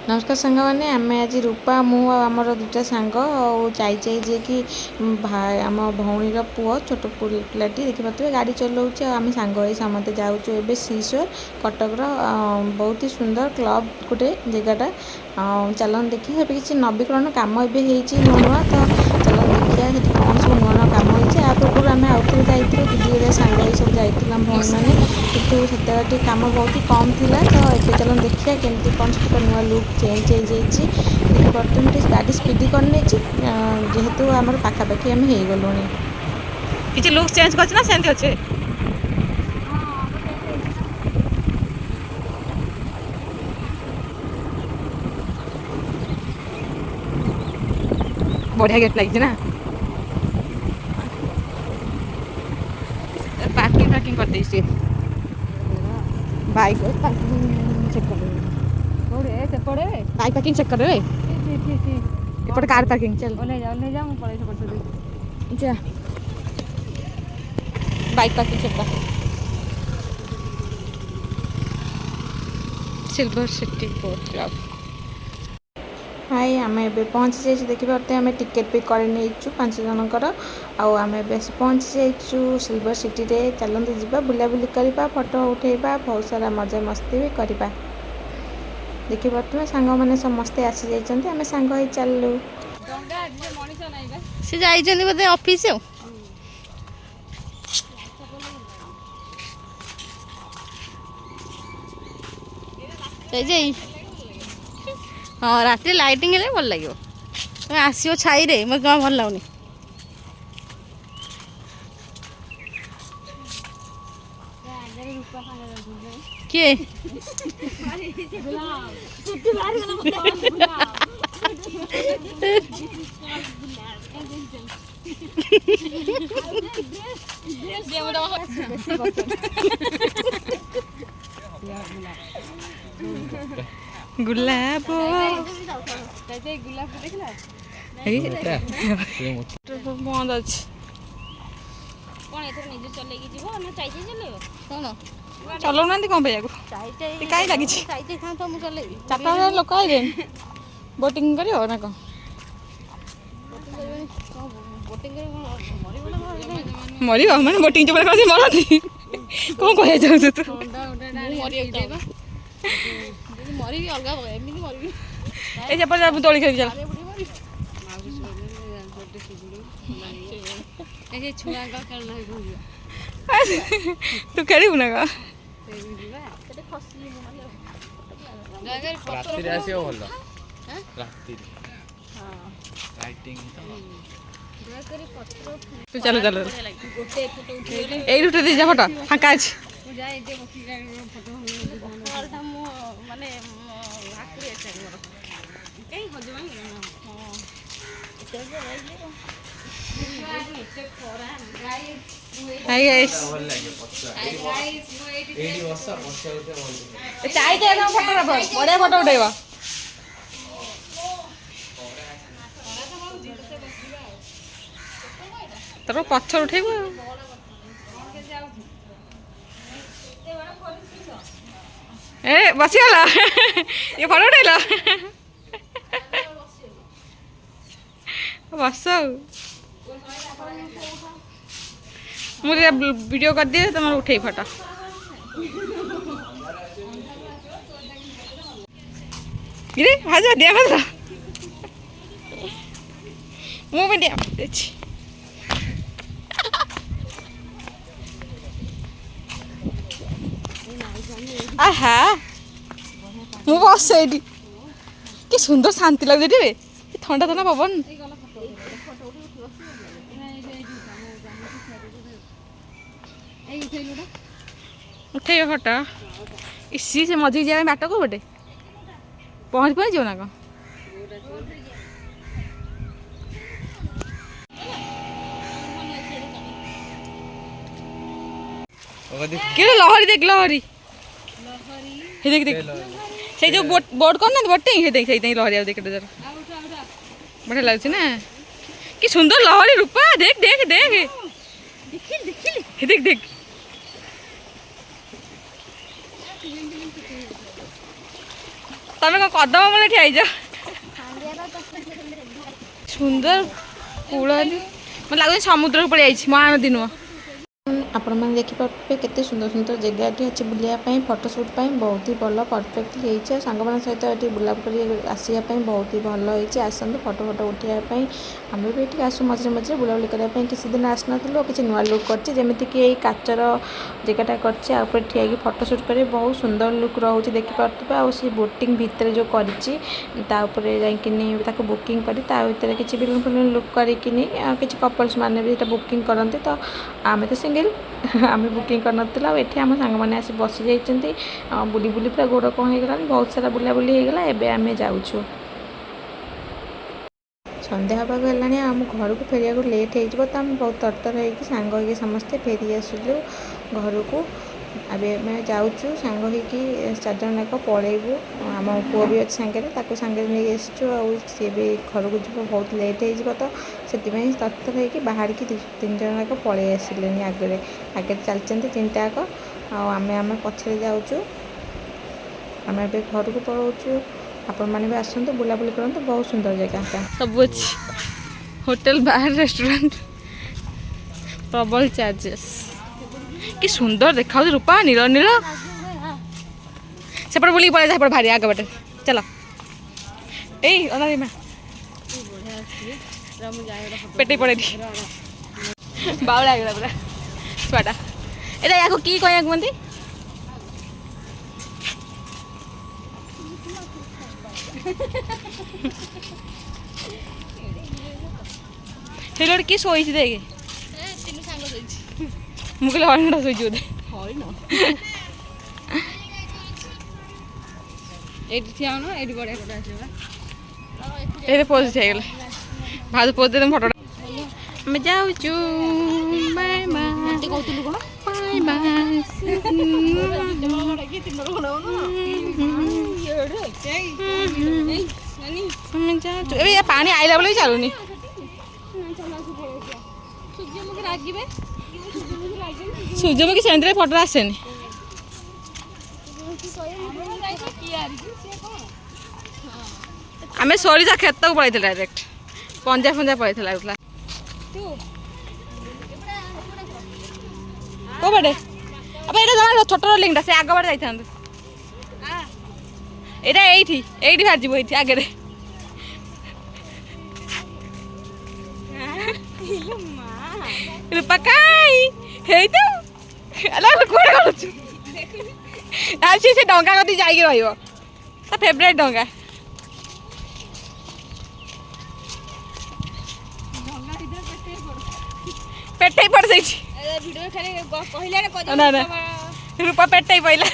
नमस्कार सांग मैंने आम आज रूपा मुझर दुटा सांग चाई जे कि भाई आम भौणीर पुओ छोट पिलाटी देखिपे गाड़ी चलाऊँ आम सांग समस्ते जाऊँ श्रीश्वर कटकर बहुत ही सुंदर क्लब गोटे जगटा चलन देखिए किसी नवीकरण कम एवं नुआ नुआ तो चलन देखिए कौन सब नुआ नुआ कम हो पूर्व आम आउ थे जाइए दीदी सांग सब जाइए भौणी मैंने कितु से कम बहुत ही कम थी तो ये चलन देखिए केमती कौन सब नुआ लुक चेंज हो देखिए गाड़ी स्पीड करनी जेहेतु आम पाखापाखि आम हो गलु किसी लुक चेंज करना सेमती अच्छे बढ़िया गेट लगी ना पार्किंग पार्किंग कर दी बाइक चेक कर बाइक पार्किंग चेक कर एपटे कार पार्किंग चल जा बाइक पार्किंग चेक कर silver city boat club high आम ए पहुँची जाइए देखिए आम टिकेट भी कर 5 जनकर आम पहुँची जाइए सिल्वर सिटी रे चलते जावा बुलाबुली करवा फोटो उठेबा बहुत सारा मजा मस्ती भी करवा देखिए सांग मैंने समस्ते आसी जाइए आम सांग ही चलू से जाइए बोधे ऑफिस हाँ रात लाइटिंग है भल लगे तुम आसो छाई रे मत जमा भल लगुनि किए गुलाब बंद अच्छे चलाऊ ना कौन कहीं लगी चार लोक आए बोटिंग कर ना कौन मर मैंने बोटिंग जो मरती कौन कह चाहू तू मरी अलग मरी दोली खेल चल तू खेलू ना का चलो चलो यही उठे दी जा फटो फाँका अच्छे हाय गाइस चाय दे ना फोटो बढ़िया फोटो उठेबा तर पत्थर उठेबा ए बसीगला ये फोटो उठेला बस मुझे वीडियो कर दिए तुम उठे फोटो गिरे भाज दिया भाज मुँह में दिया आहा मु बस कि सुंदर शांति लगे ठंडा ठंडा पवन उठे फोटो इसी से मझी जाए बाट को गोटे पहुँच पहुँच जाओ ना कौन लहरी देख लहरी देख देख से जो बोर्ड करना बोटिंग हे देख लहरी देख बढ़िया लगे ना कि सुंदर लहरी रूपा देख देख देख देख देख ତମେ କ'ଣ କଦମ ମୂଳେ ଠିଆ ହେଇଛ? ସୁନ୍ଦର କୂଳ ମତେ ଲାଗୁଛି ସମୁଦ୍ରକୁ ପଳେଇ ଯାଇଛି, ମହାନଦୀ ନୁହଁ। ଆପଣମାନେ ଦେଖିପାରୁଥିବେ କେତେ ସୁନ୍ଦର ସୁନ୍ଦର ଜାଗାଟି ଅଛି ବୁଲିବା ପାଇଁ, ଫଟୋ ସୁଟ୍ ପାଇଁ ବହୁତ ହି ଭଲ ପରଫେକ୍ଟଲି ହେଇଛି। ଆଉ ସାଙ୍ଗମାନଙ୍କ ସହିତ ଏଠି ବୁଲାବୁଲି ଆସିବା ପାଇଁ ବହୁତ ହି ଭଲ ହେଇଛି। ଆସନ୍ତୁ ଫଟୋ ଉଠାଇବା ପାଇଁ। ଆମେ ବି ଏଠିକି ଆସୁ ମଝିରେ ମଝିରେ ବୁଲାବୁଲି କରିବା ପାଇଁ। କିଛି ଦିନ ଆସିନଥିଲୁ, କିଛି ନୂଆ ଲୁକ୍ କରିଛି, ଯେମିତିକି ଏଇ କାଚର ଜାଗାଟା କରିଛି, ଆଉ ଉପରେ ଠିଆ ହେଇକି ଫଟୋ ସୁଟ୍ କରି ବହୁତ ସୁନ୍ଦର ଲୁକ୍ ରହୁଛି ଦେଖିପାରୁଥିବେ। ଆଉ ସେ ବୋଟିଂ ଭିତରେ ଯେଉଁ କରିଛି ତା ଉପରେ ଯାଇକିନି ତାକୁ ବୁକିଂ କରି ତା ଭିତରେ କିଛି ବେଲୁନ ଫେଲୁନ ଲୁକ୍ କରିକିନି କିଛି କପଲ୍ସ ମାନେ ବି ଏଇଟା ବୁକିଂ କରନ୍ତି। ତ ଆମେ ତ ସିଙ୍ଗଲ ଆମେ ବୁକିଂ କରିନଥିଲୁ। ଆଉ ଏଠି ଆମ ସାଙ୍ଗମାନେ ଆସି ବସି ଯାଇଛନ୍ତି। ବୁଲି ବୁଲି ପୁରା ଗୋଡ଼ କ'ଣ ହେଇଗଲାଣି, ବହୁତ ସାରା ବୁଲାବୁଲି ହେଇଗଲା। ଏବେ ଆମେ ଯାଉଛୁ। ସନ୍ଧ୍ୟା ହେବାକୁ ହେଲାଣି, ଆମ ଘରକୁ ଫେରିବାକୁ ଲେଟ୍ ହେଇଯିବ। ତ ଆମେ ବହୁତ ତରତର ହେଇକି ସାଙ୍ଗ ହେଇକି ସମସ୍ତେ ଫେରି ଆସିଲୁ ଘରକୁ। ଏବେ ଆମେ ଯାଉଛୁ ସାଙ୍ଗ ହେଇକି 4 ଜଣ ଯାକ ପଳେଇବୁ। ଆମ ପୁଅ ବି ଅଛି ସାଙ୍ଗରେ, ତାକୁ ସାଙ୍ଗରେ ନେଇ ଆସିଛୁ। ଆଉ ସିଏ ବି ଘରକୁ ଯିବ, ବହୁତ ଲେଟ୍ ହେଇଯିବ। ତ ସେଥିପାଇଁ ତରତର ହେଇକି ବାହାରିକି 3 ଜଣ ଯାକ ପଳେଇ ଆସିଲେଣି। ଆଗରେ ଚାଲିଛନ୍ତି 3ଟା ଯାକ, ଆଉ ଆମେ ପଛରେ ଯାଉଛୁ। ଆମେ ଏବେ ଘରକୁ ପଳାଉଛୁ। ଆପଣମାନେ ବି ଆସନ୍ତୁ, ବୁଲାବୁଲି କରନ୍ତୁ, ବହୁତ ସୁନ୍ଦର ଜାଗା। ସବୁ ଅଛି, ହୋଟେଲ, ବାର୍, ରେଷ୍ଟୁରାଣ୍ଟ, ପ୍ରବଳ ଚାର୍ଜେସ୍। କି ସୁନ୍ଦର ଦେଖାଯାଉଛି ରୂପା, ନୀଳ ନୀଳ। ସେପଟେ ବୁଲିକି ପଳେଇ ସେପଟେ ଭାରି ଆଗ ବାଟେ ଚାଲ। ଏଇ ଅନାରିମା ପେଟେଇ ପଳେଇ ବାଉଳା ହେଇଗଲା ପୁରା ଛୁଆଟା। ଏଇଟା ୟାକୁ କି କହିବାକୁ କୁହନ୍ତି? ସେଇଠି ଗୋଟେ କିଏ ଶୋଇଛି ଦେଖେ। ମୁଁ କହିଲି ହରିଣଟା ଶୋଇଛି ବୋଧେ। ଏଇଠି ଠିଆ ହଉନ, ଏଇଠି ବଢ଼ିଆ ଫଟୋ ଆସିବ। ଏଇଠି ପୋଜ୍ ହେଇଗଲା, ଭାଉଜ ପୋଜ୍ ଦେଲେ ଫଟୋଟା। ଆମେ ଯାଉଛୁ, ବାଏ ବାଏ। କହୁଥିଲୁ କ'ଣ? Bye bye. ଆମେ ଯାଉଛୁ। ଏବେ ପାଣି ଆଇଲା ବେଳେ ବି ଚାଲୁନି। ସୂର୍ଯ୍ୟମୁଖୀ ସେମିତିରେ ଫଟୋ ଆସେନି। ଆମେ ସରିଷା କ୍ଷେତକୁ ପଳେଇଥିଲେ ଡାଇରେକ୍ଟ, ପଞ୍ଜା ପଳେଇଥିଲା। କୋଉ ବାଟେ? ଆବେ ଏଇଟା ଜଣେ ଛୋଟ ଲିଙ୍ଗଟା, ସେ ଆଗ ବାଟେ ଯାଇଥାନ୍ତୁ। ଏଇଟା ଏଇଠି ବାହାରିଯିବ, ଏଇଠି ଆଗରେ। ରୂପା କାଇ ହେଇତ କୁଆଡ଼େ କରୁଛୁ? ଆସି ସେ ଡଙ୍ଗା କତି ଯାଇକି ରହିବ, ତା ଫେବରାଇଟ୍ ଡଙ୍ଗା। ପେଟେଇ ପଡ଼ି ଯାଇଛି। ରୂପା ପେଟେଇ ପଇଲା।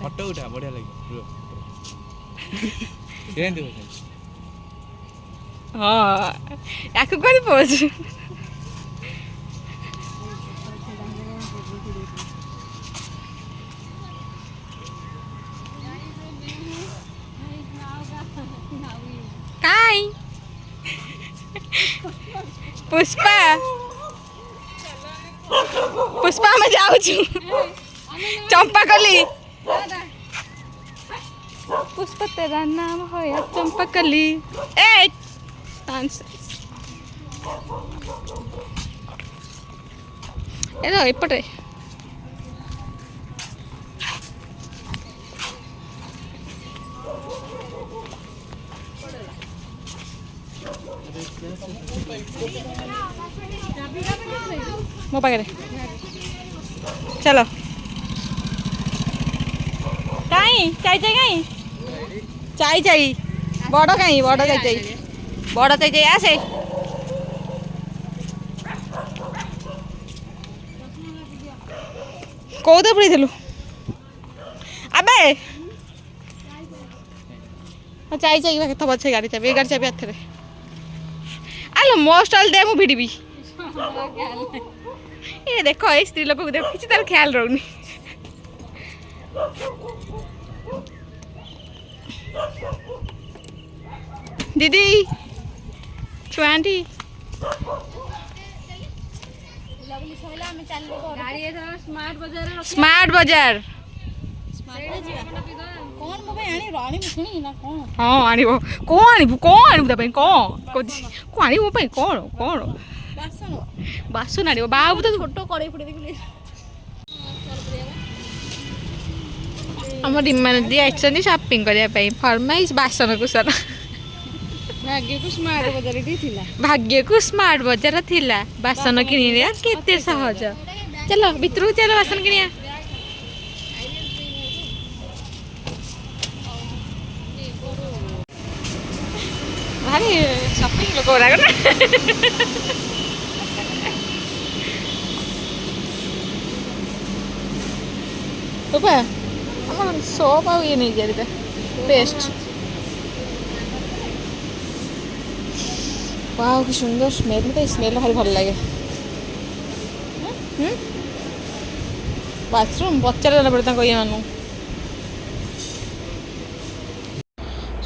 ଫଟୋ ଉଠା, ବଢିଆ ଲାଗିବ। ହଁ, ୟାକୁ କୁଆଡ଼େ ପୋଜ୍। କାଇଁ ପୁଷ୍ପା ଆମେ ଯାଉଛୁ ଚମ୍ପାକଲି। पुष्पा तेरा नाम हो या चंपाकली। ए एपटे मो पाखे चलो कहीं चाई कहीं चाई बड़ कहीं बड़ चाई आसे कौदे पड़ेलु अबे चाई थब से गाड़ी चाबी हाथ आलो मो स्टॉल दे मु भिड़ी ये देखो ये स्त्री लोक को देख किसी तार ख्याल रहुनी। दीदी छुआंटी ସ୍ମାର୍ଟ ବଜାର ହଁ ଆଣିବ କ'ଣ ଆଣିବୁ ତା ପାଇଁ କ'ଣ କହୁଛି କ'ଣ ଆଣିବୁ ମୋ ପାଇଁ କ'ଣ ବାସନ ଆଣିବ ବାବୁ ତ ଛୋଟ କଡ଼େଇ ଫୁଟେଇ ଦେଖିଲି ଆମ ରିମା ଦିଦି ଆସିଛନ୍ତି ସପିଂ କରିବା ପାଇଁ ଫରମାଇଶ ବାସନ କୁସନ ଭାଗ୍ୟକୁ ସ୍ମାର୍ଟ ବଜାର ଥିଲା ବାସନ କିଣିବା କେତେ ସହଜ ଚାଲ ଭିତରକୁ ଚାଲ ବାସନ କିଣିବା ଭାରି ସପିଂ ଲୋକ ଗୁଡ଼ାକ ନା ବାପା ଆମର ସୋପ ଆଉ ଇଏ ନେଇଯିବା ଦିଟା ପେଷ୍ଟ वाव कि सुंदर स्मेल तो स्मेल भारी भल लगे बाथरूम पचार पड़े ये मान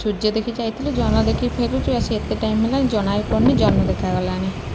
सूर्य देखी जाइए जन देखी फेरुचु आसी एत टाइम है जना भी पड़नी जन देखा गलानी